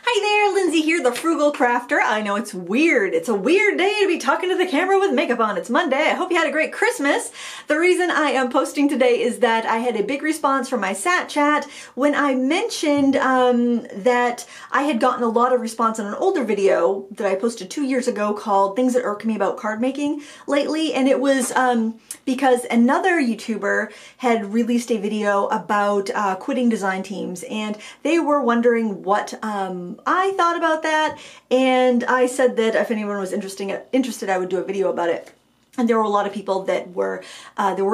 Hi there, Lindsay here, the Frugal Crafter. I know it's weird. It's a weird day to be talking to the camera with makeup on. It's Monday. I hope you had a great Christmas. The reason I am posting today is that I had a big response from my Sat Chat when I mentioned that I had gotten a lot of response on an older video that I posted 2 years ago called Things That Irk Me About Card Making lately. And it was because another YouTuber had released a video about quitting design teams, and they were wondering what I thought about that, and I said that if anyone was interested, I would do a video about it. And there were a lot of people that were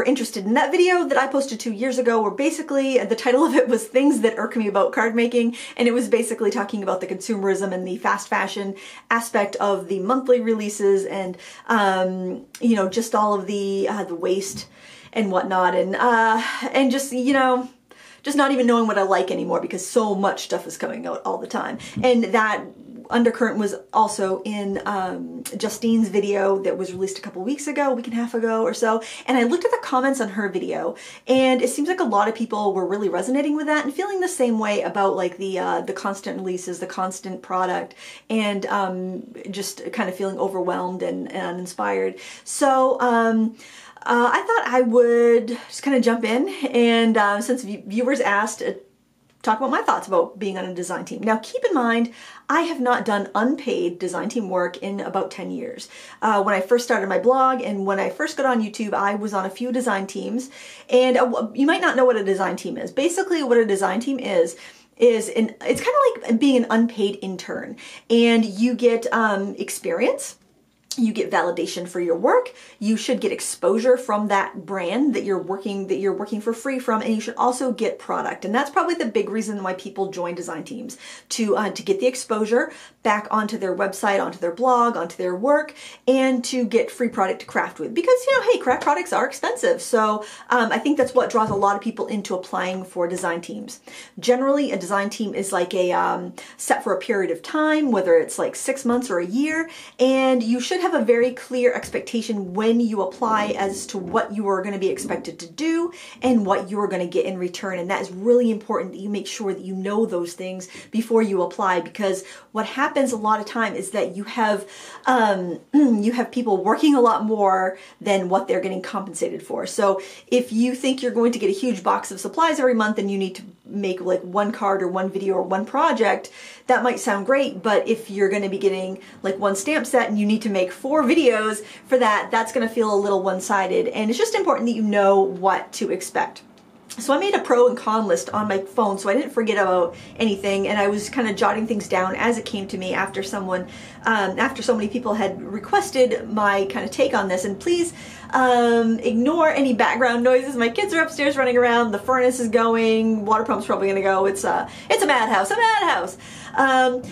interested in that video that I posted 2 years ago, where basically the title of it was Things That Irk Me About Card Making, and it was basically talking about the consumerism and the fast fashion aspect of the monthly releases, and you know, just all of the waste and whatnot, and just, you know, just not even knowing what I like anymore because so much stuff is coming out all the time. And that undercurrent was also in Justine's video that was released a couple weeks ago, a week and a half ago or so. And I looked at the comments on her video, and it seems like a lot of people were really resonating with that and feeling the same way about like the constant releases, the constant product, and just kind of feeling overwhelmed and uninspired. So I thought I would just kind of jump in and since viewers asked, talk about my thoughts about being on a design team. Now keep in mind, I have not done unpaid design team work in about 10 years. When I first started my blog and when I first got on YouTube, I was on a few design teams, and you might not know what a design team is. Basically what a design team is it's kind of like being an unpaid intern, and you get experience. You get validation for your work. You should get exposure from that brand that you're working for free from, and you should also get product. And that's probably the big reason why people join design teams, to get the exposure back onto their website, onto their blog, onto their work, and to get free product to craft with. Because, you know, hey, craft products are expensive. So I think that's what draws a lot of people into applying for design teams. Generally, a design team is like a set for a period of time, whether it's like 6 months or a year, and you should have a very clear expectation when you apply as to what you are going to be expected to do and what you are going to get in return. And that is really important that you make sure that you know those things before you apply, because what happens a lot of time is that you have people working a lot more than what they're getting compensated for. So if you think you're going to get a huge box of supplies every month and you need to make like one card or one video or one project, that might sound great, but if you're going to be getting like one stamp set and you need to make 4 videos for that, that's going to feel a little one-sided, and it's just important that you know what to expect. So I made a pro and con list on my phone so I didn't forget about anything, and I was kind of jotting things down as it came to me after after so many people had requested my kind of take on this. And please ignore any background noises. My kids are upstairs running around, the furnace is going, water pump's probably gonna go. It's a madhouse, a madhouse.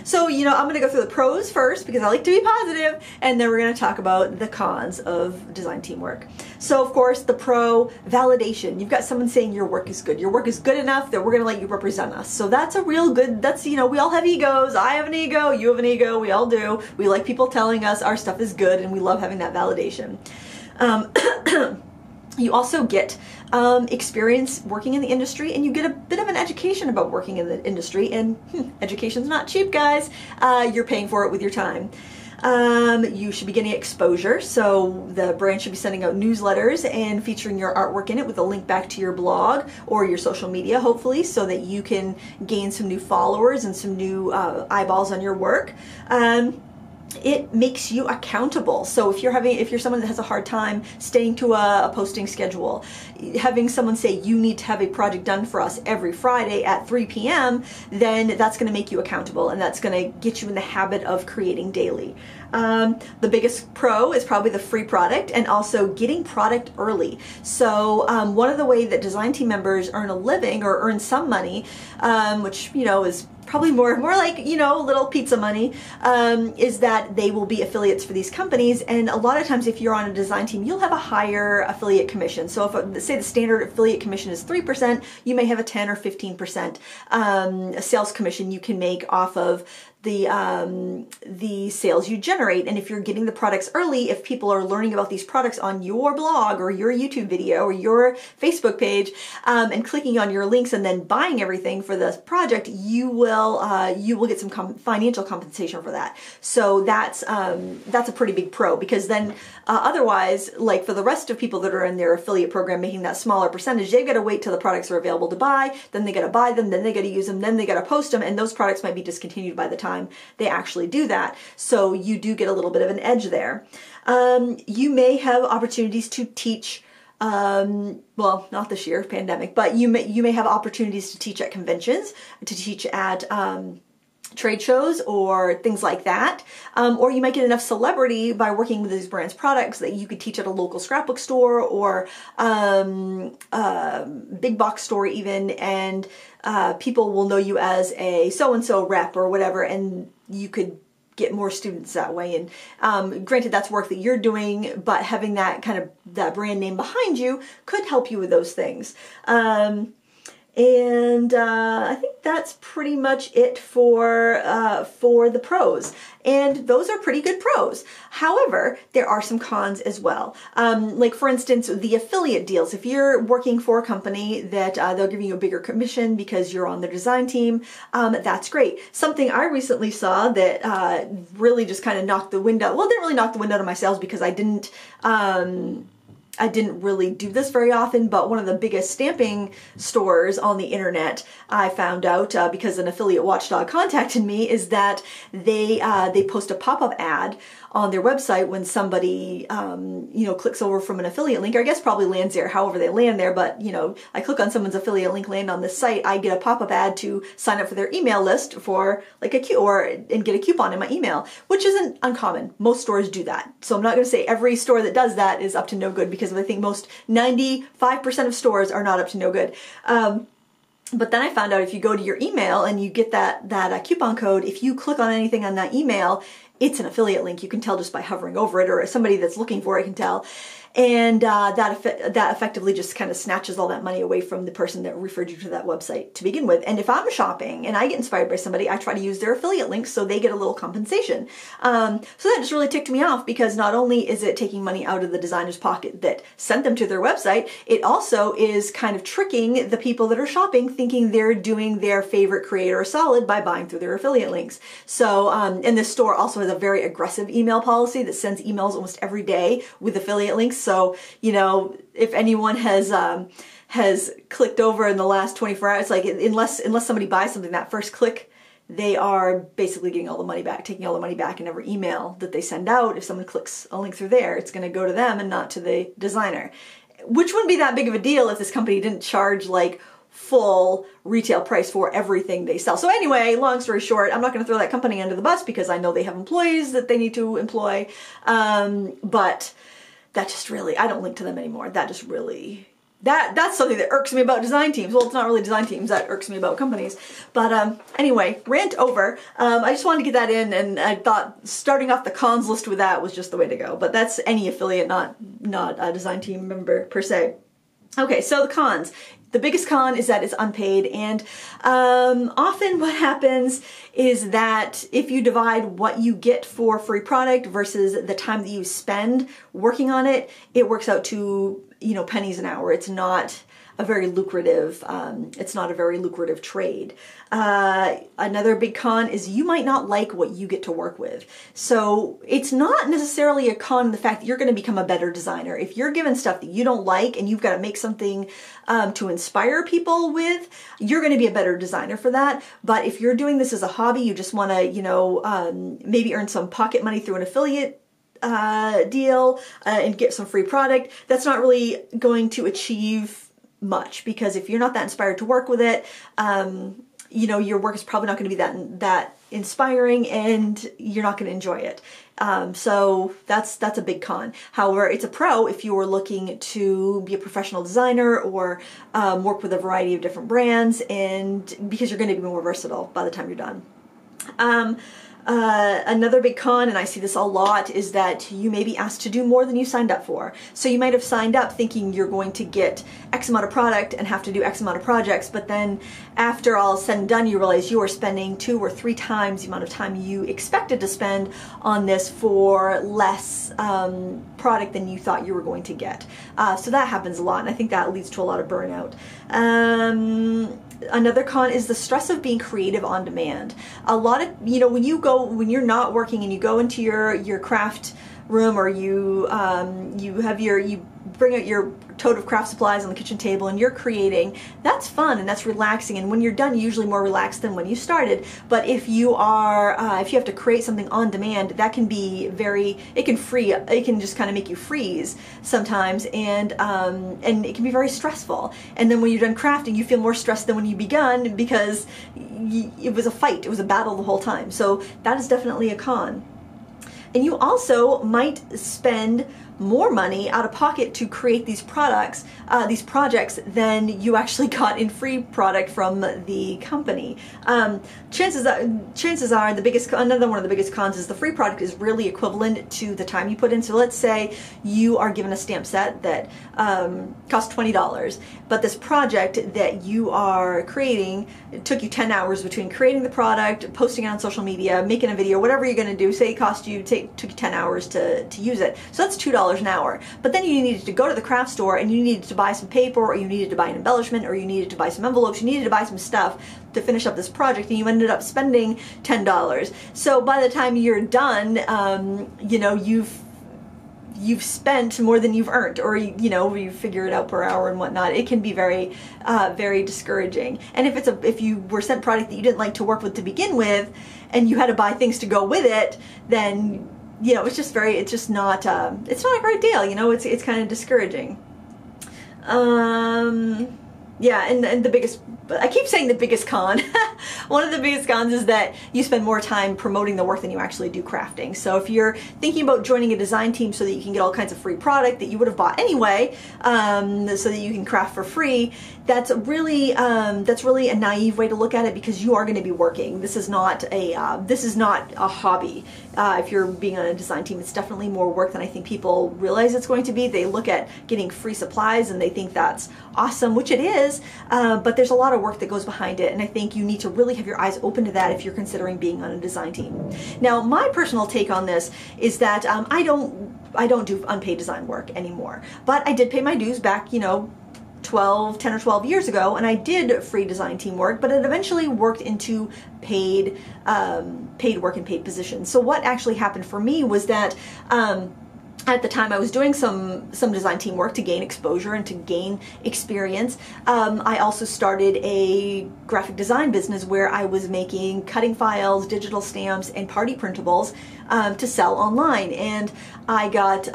So, you know, I'm gonna go through the pros first because I like to be positive, and then we're gonna talk about the cons of design teamwork. So of course, the pro, validation. You've got someone saying your work is good. Your work is good enough that we're gonna let you represent us. So that's a real good, that's, you know, we all have egos. I have an ego, you have an ego, we all do. We like people telling us our stuff is good, and we love having that validation. You also get experience working in the industry, and you get a bit of an education about working in the industry, and education's not cheap, guys. You're paying for it with your time. You should be getting exposure, so the brand should be sending out newsletters and featuring your artwork in it with a link back to your blog or your social media, hopefully, so that you can gain some new followers and some new eyeballs on your work. It makes you accountable. So if you're someone that has a hard time staying to a posting schedule, having someone say you need to have a project done for us every Friday at 3 p.m., then that's going to make you accountable, and that's going to get you in the habit of creating daily. The biggest pro is probably the free product, and also getting product early. So one of the ways that design team members earn a living or earn some money, which, you know, is probably more like, you know, little pizza money, is that they will be affiliates for these companies. And a lot of times if you're on a design team, you'll have a higher affiliate commission. So if, say, the standard affiliate commission is 3%, you may have a 10 or 15% sales commission you can make off of the sales you generate. And if you're getting the products early, if people are learning about these products on your blog or your YouTube video or your Facebook page, and clicking on your links and then buying everything for this project, you will get some financial compensation for that. So that's a pretty big pro, because then otherwise, like for the rest of people that are in their affiliate program making that smaller percentage, they've got to wait till the products are available to buy, then they got to buy them, then they got to use them, then they got to post them, and those products might be discontinued by the time they actually do that. So you do get a little bit of an edge there. You may have opportunities to teach, well, not this year, pandemic, but you may have opportunities to teach at conventions, to teach at trade shows or things like that. Or you might get enough celebrity by working with these brands' products that you could teach at a local scrapbook store or big box store even, and people will know you as a so-and-so rep or whatever, and you could get more students that way. And granted, that's work that you're doing, but having that kind of that brand name behind you could help you with those things. And I think that's pretty much it for the pros. And those are pretty good pros. However, there are some cons as well. Like for instance, the affiliate deals. If you're working for a company that they'll give you a bigger commission because you're on their design team, that's great. Something I recently saw that really just kind of knocked the wind out. Well, it didn't really knock the wind out of my sails because I didn't really do this very often, but one of the biggest stamping stores on the internet, I found out because an affiliate watchdog contacted me, is that they post a pop-up ad on their website when somebody clicks over from an affiliate link, or I guess probably lands there, however they land there, but I click on someone's affiliate link, land on this site, I get a pop-up ad to sign up for their email list for like and get a coupon in my email, which isn't uncommon. Most stores do that. So I'm not going to say every store that does that is up to no good, because I think most 95% of stores are not up to no good. But then I found out if you go to your email and you get that coupon code, if you click on anything on that email, it's an affiliate link. You can tell just by hovering over it, or somebody that's looking for it can tell. And that effectively just kind of snatches all that money away from the person that referred you to that website to begin with. And if I'm shopping and I get inspired by somebody, I try to use their affiliate links so they get a little compensation. So that just really ticked me off, because not only is it taking money out of the designer's pocket that sent them to their website, it also is kind of tricking the people that are shopping, thinking they're doing their favorite creator a solid by buying through their affiliate links. So, and this store also has a very aggressive email policy that sends emails almost every day with affiliate links. So, if anyone has clicked over in the last 24 hours, like unless somebody buys something, that first click, they are basically getting all the money back, taking all the money back in every email that they send out. If someone clicks a link through there, it's going to go to them and not to the designer, which wouldn't be that big of a deal if this company didn't charge like full retail price for everything they sell. So anyway, long story short, I'm not going to throw that company under the bus because I know they have employees that they need to employ, but that just really, I don't link to them anymore. That just really, that's something that irks me about design teams. Well, it's not really design teams, that irks me about companies. But anyway, rant over. I just wanted to get that in, and I thought starting off the cons list with that was just the way to go. But that's any affiliate, not a design team member per se. Okay, so the cons. The biggest con is that it's unpaid, and often what happens is that if you divide what you get for free product versus the time that you spend working on it, it works out to, pennies an hour. It's not a very lucrative, trade. Another big con is you might not like what you get to work with. So it's not necessarily a con in the fact that you're going to become a better designer. If you're given stuff that you don't like and you've got to make something to inspire people with, you're going to be a better designer for that. But if you're doing this as a hobby, you just want to, maybe earn some pocket money through an affiliate deal and get some free product, that's not really going to achieve much, because if you're not that inspired to work with it, your work is probably not going to be that inspiring, and you're not going to enjoy it. So that's a big con. However, it's a pro if you were looking to be a professional designer or work with a variety of different brands, and because you're going to be more versatile by the time you're done. Another big con, and I see this a lot, is that you may be asked to do more than you signed up for. So you might have signed up thinking you're going to get X amount of product and have to do X amount of projects, but then after all is said and done, you realize you are spending 2 or 3 times the amount of time you expected to spend on this for less product than you thought you were going to get. So that happens a lot, and I think that leads to a lot of burnout. Another con is the stress of being creative on demand. A lot of, when you're not working and you go into your craft room, or you bring out your tote of craft supplies on the kitchen table and you're creating, that's fun and that's relaxing, and when you're done, you're usually more relaxed than when you started. But if you have to create something on demand, that can be it can just kind of make you freeze sometimes, and it can be very stressful. And then when you're done crafting, you feel more stressed than when you begun, because it was a fight, it was a battle the whole time. So that is definitely a con. And you also might spend more money out of pocket to create these projects than you actually got in free product from the company. Chances are another one of the biggest cons is the free product is really equivalent to the time you put in. So let's say you are given a stamp set that costs $20, but this project that you are creating, it took you 10 hours between creating the product, posting it on social media, making a video, whatever you're going to do. Say it took you 10 hours to use it. So that's $2 an hour. But then you needed to go to the craft store and you needed to buy some paper, or you needed to buy an embellishment, or you needed to buy some envelopes, you needed to buy some stuff to finish up this project, and you ended up spending $10. So by the time you're done, you've spent more than you've earned, or you figure it out per hour and whatnot. It can be very very discouraging. And if you were sent product that you didn't like to work with to begin with, and you had to buy things to go with it, then it's not a great deal. It's kind of discouraging. Yeah, and the biggest, I keep saying the biggest con. One of the biggest cons is that you spend more time promoting the work than you actually do crafting. So if you're thinking about joining a design team so that you can get all kinds of free product that you would have bought anyway, so that you can craft for free, that's really a naive way to look at it, because you are going to be working. This is not a hobby. If you're being on a design team, it's definitely more work than I think people realize it's going to be. They look at getting free supplies and they think that's awesome, which it is, but there's a lot of work that goes behind it, and I think you need to really have your eyes open to that if you're considering being on a design team. Now, my personal take on this is that I don't do unpaid design work anymore, but I did pay my dues back, 10 or 12 years ago, and I did free design team work, but it eventually worked into paid work and paid positions. So what actually happened for me was that at the time I was doing some design team work to gain exposure and to gain experience. I also started a graphic design business where I was making cutting files, digital stamps, and party printables to sell online. And I got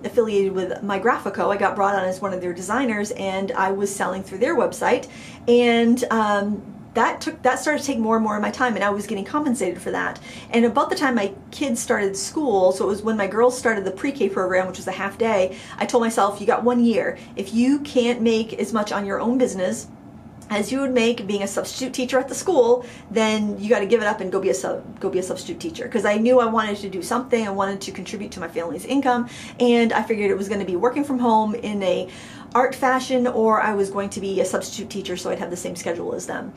affiliated with MyGraphico. I got brought on as one of their designers, and I was selling through their website. And that started to take more and more of my time, and I was getting compensated for that. And about the time my kids started school, so it was when my girls started the pre-K program, which was a half day, I told myself, you got 1 year. If you can't make as much on your own business as you would make being a substitute teacher at the school, then you got to give it up and go be a substitute teacher. Because I knew I wanted to do something, I wanted to contribute to my family's income, and I figured it was going to be working from home in a art fashion, or I was going to be a substitute teacher so I'd have the same schedule as them.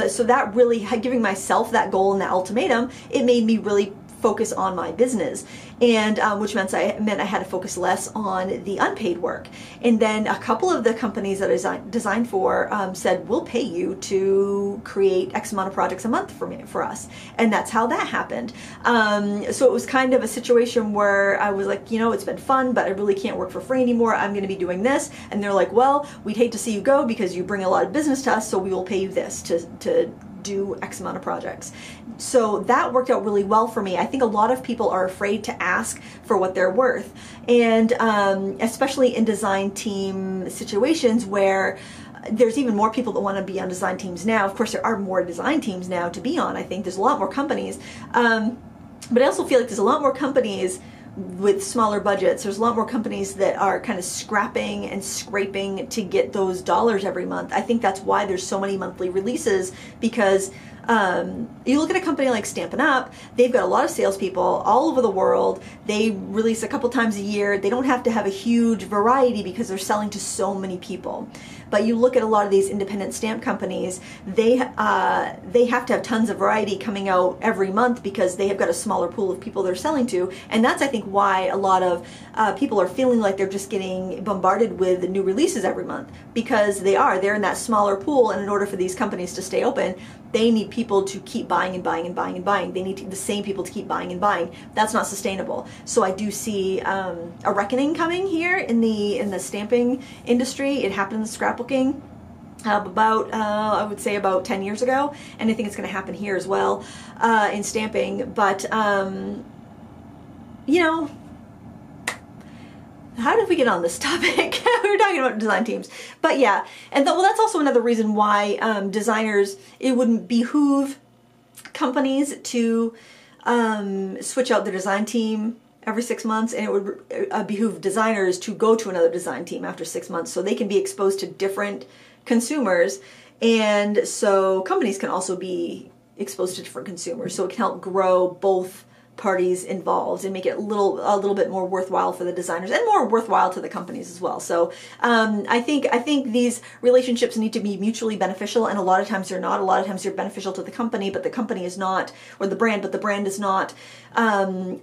So that really, giving myself that goal and that ultimatum, it made me really focus on my business, and which meant I had to focus less on the unpaid work. And then a couple of the companies that I designed for said, we'll pay you to create X amount of projects a month for us, and that's how that happened. So it was kind of a situation where I was like, it's been fun, but I really can't work for free anymore. I'm going to be doing this. And they're like, well, we'd hate to see you go because you bring a lot of business to us, so we will pay you this to do X amount of projects. So that worked out really well for me. I think a lot of people are afraid to ask for what they're worth, and especially in design team situations where there's even more people that want to be on design teams now. Of course, there are more design teams now to be on. I think there's a lot more companies, but I also feel like there's a lot more companies with smaller budgets. There's a lot more companies that are kind of scrapping and scraping to get those dollars every month. I think that's why there's so many monthly releases, because You look at a company like Stampin' Up, they've got a lot of salespeople all over the world. They release a couple times a year. They don't have to have a huge variety because they're selling to so many people. But you look at a lot of these independent stamp companies, they have to have tons of variety coming out every month because they have got a smaller pool of people they're selling to. And that's, I think, why a lot of people are feeling like they're just getting bombarded with new releases every month, because they're in that smaller pool, and in order for these companies to stay open, they need people to keep buying and buying and buying and buying. They need the same people to keep buying and buying. That's not sustainable. So I do see a reckoning coming here in the stamping industry. It happened in the scrapbooking about I would say about 10 years ago, and I think it's going to happen here as well in stamping. But you know, how did we get on this topic? We were talking about design teams. But yeah, and well, that's also another reason why designers, it wouldn't behoove companies to switch out their design team every 6 months, and it would behoove designers to go to another design team after 6 months so they can be exposed to different consumers, and so companies can also be exposed to different consumers, so it can help grow both parties involved and make it a little bit more worthwhile for the designers and more worthwhile to the companies as well. So I think these relationships need to be mutually beneficial, and a lot of times they're not. A lot of times they're beneficial to the company, but the company is not, or the brand, but the brand is not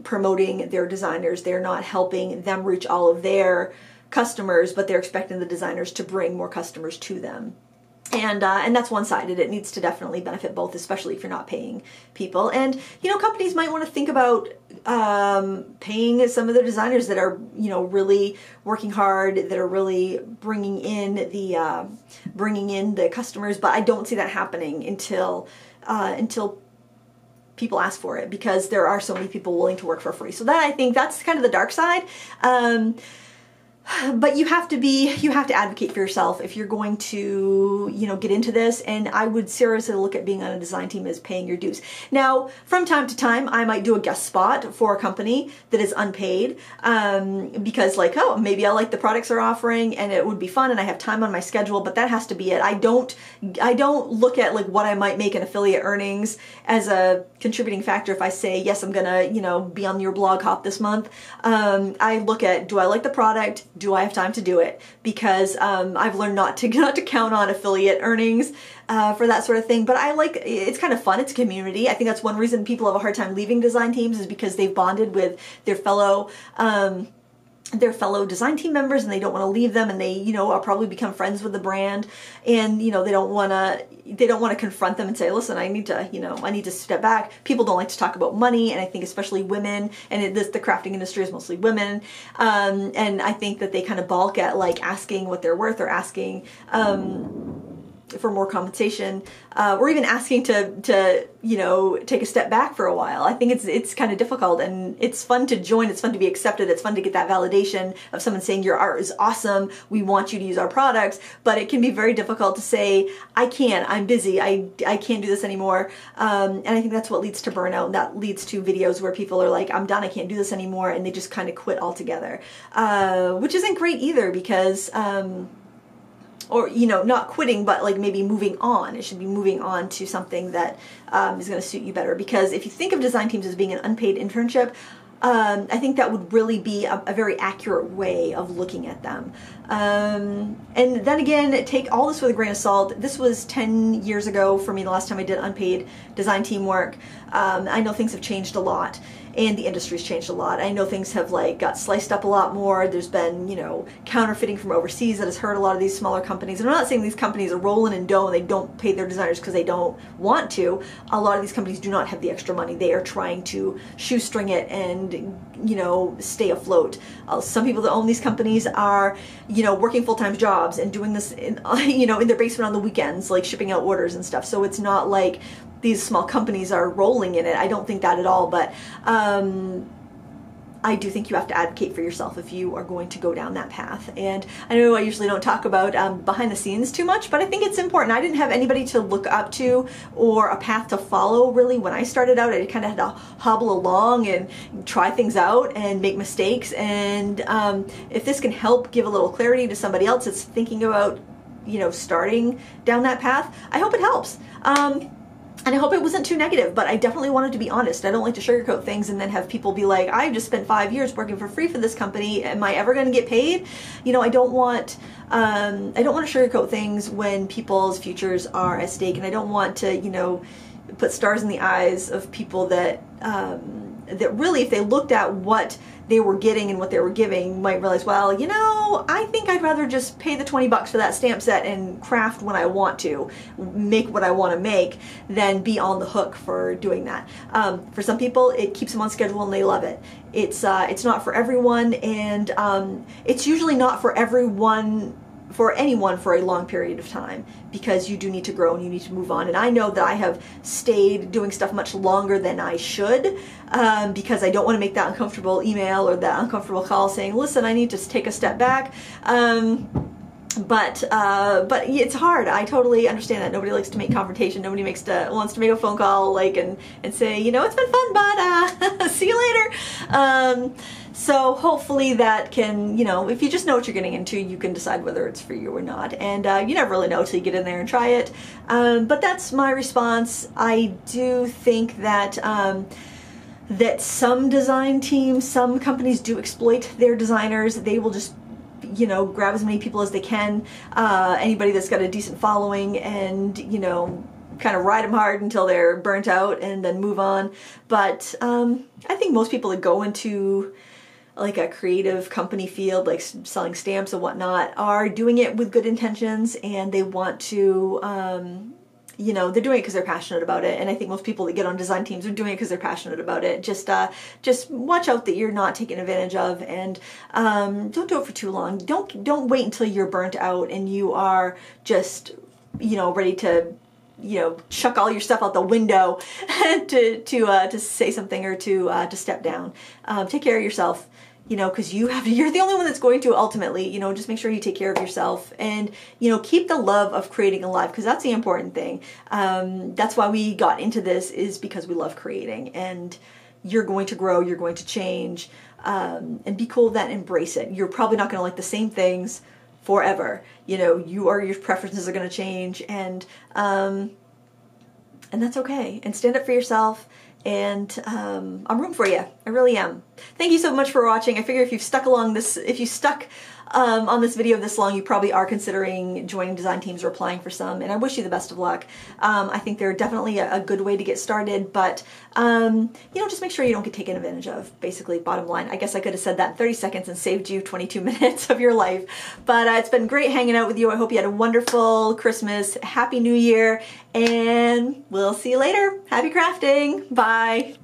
promoting their designers. They're not helping them reach all of their customers, but they're expecting the designers to bring more customers to them. And that's one-sided. It needs to definitely benefit both, especially if you're not paying people. And, you know, companies might want to think about paying some of the designers that are, you know, really working hard, that are really bringing in the customers. But I don't see that happening until people ask for it, because there are so many people willing to work for free. So that, I think, that's kind of the dark side. But you have to advocate for yourself if you're going to, you know, get into this. And I would seriously look at being on a design team as paying your dues. Now, from time to time, I might do a guest spot for a company that is unpaid, because, like, oh, maybe I like the products they're offering and it would be fun and I have time on my schedule, but that has to be it. I don't look at, like, what I might make in affiliate earnings as a contributing factor if I say, yes, I'm gonna, you know, be on your blog hop this month. I look at, do I like the product? Do I have time to do it? Because I've learned not to count on affiliate earnings for that sort of thing. But I like, it's kind of fun. It's a community. I think that's one reason people have a hard time leaving design teams, is because they've bonded with their fellow design team members, and they don't want to leave them, and they, you know, probably become friends with the brand, and, you know, they don't want to confront them and say, listen, I need to step back. People don't like to talk about money, and I think especially women, and the crafting industry is mostly women, and I think that they kind of balk at, like, asking what they're worth, or asking for more compensation, or even asking to you know, take a step back for a while. I think it's kind of difficult, and it's fun to join. It's fun to be accepted. It's fun to get that validation of someone saying your art is awesome. We want you to use our products. But it can be very difficult to say, I can't. I'm busy. I can't do this anymore. And I think that's what leads to burnout. And that leads to videos where people are like, I'm done. I can't do this anymore, and they just kind of quit altogether, which isn't great either, because or, you know, not quitting, but like maybe moving on. It should be moving on to something that is going to suit you better. Because if you think of design teams as being an unpaid internship, I think that would really be a very accurate way of looking at them. And then again, take all this with a grain of salt. This was 10 years ago for me, the last time I did unpaid design team work. I know things have changed a lot, and the industry's changed a lot. I know things have, like, got sliced up a lot more. There's been, you know, counterfeiting from overseas that has hurt a lot of these smaller companies. And I'm not saying these companies are rolling in dough and they don't pay their designers because they don't want to. A lot of these companies do not have the extra money. They are trying to shoestring it and, you know, stay afloat. Some people that own these companies are, you know, working full-time jobs and doing this in, you know, in their basement on the weekends, like shipping out orders and stuff. So it's not like these small companies are rolling in it. I don't think that at all, but I do think you have to advocate for yourself if you are going to go down that path. And I know I usually don't talk about behind the scenes too much, but I think it's important. I didn't have anybody to look up to or a path to follow, really. When I started out, I kind of had to hobble along and try things out and make mistakes. And if this can help give a little clarity to somebody else that's thinking about, you know, starting down that path, I hope it helps. And I hope it wasn't too negative, but I definitely wanted to be honest. I don't like to sugarcoat things and then have people be like, I've just spent 5 years working for free for this company. Am I ever going to get paid? You know, I don't want to sugarcoat things when people's futures are at stake, and I don't want to, you know, put stars in the eyes of people that that really, if they looked at what they were getting and what they were giving, might realize, well, you know, I think I'd rather just pay the 20 bucks for that stamp set and craft when I want to, make what I want to make, than be on the hook for doing that. For some people, it keeps them on schedule and they love it. It's not for everyone, and it's usually not for everyone, for anyone, for a long period of time, because you do need to grow and you need to move on. And I know that I have stayed doing stuff much longer than I should, because I don't want to make that uncomfortable email or that uncomfortable call saying, listen, I need to take a step back. But it's hard. I totally understand that. Nobody likes to make confrontation. Nobody wants to make a phone call, like, and say, you know, it's been fun, but see you later. So hopefully that can, you know, if you just know what you're getting into, you can decide whether it's for you or not. And you never really know until you get in there and try it. But that's my response. I do think that that some design teams, some companies do exploit their designers. They will just, you know, grab as many people as they can, anybody that's got a decent following, and, you know, kind of ride them hard until they're burnt out and then move on. But I think most people that go into like a creative company field, like selling stamps and whatnot, are doing it with good intentions, and they want to, you know, they're doing it because they're passionate about it. And I think most people that get on design teams are doing it because they're passionate about it. Just watch out that you're not taken advantage of, and don't do it for too long. Don't wait until you're burnt out and you are just, you know, ready to, you know, chuck all your stuff out the window to say something or to step down. Take care of yourself, you know, because you're the only one that's going to ultimately, you know, just make sure you take care of yourself, and, you know, keep the love of creating alive, because that's the important thing. That's why we got into this, is because we love creating, and you're going to grow, you're going to change, and be cool with that, embrace it. You're probably not going to like the same things forever. You know, your preferences are going to change, and that's okay. And stand up for yourself. And I'm rooting for you. I really am. Thank you so much for watching. I figure if you've stuck on this video this long, you probably are considering joining design teams or applying for some, and I wish you the best of luck. I think they're definitely a good way to get started, but you know, just make sure you don't get taken advantage of, basically, bottom line. I guess I could have said that in 30 seconds and saved you 22 minutes of your life, but it's been great hanging out with you. I hope you had a wonderful Christmas, Happy New Year, and we'll see you later. Happy crafting. Bye.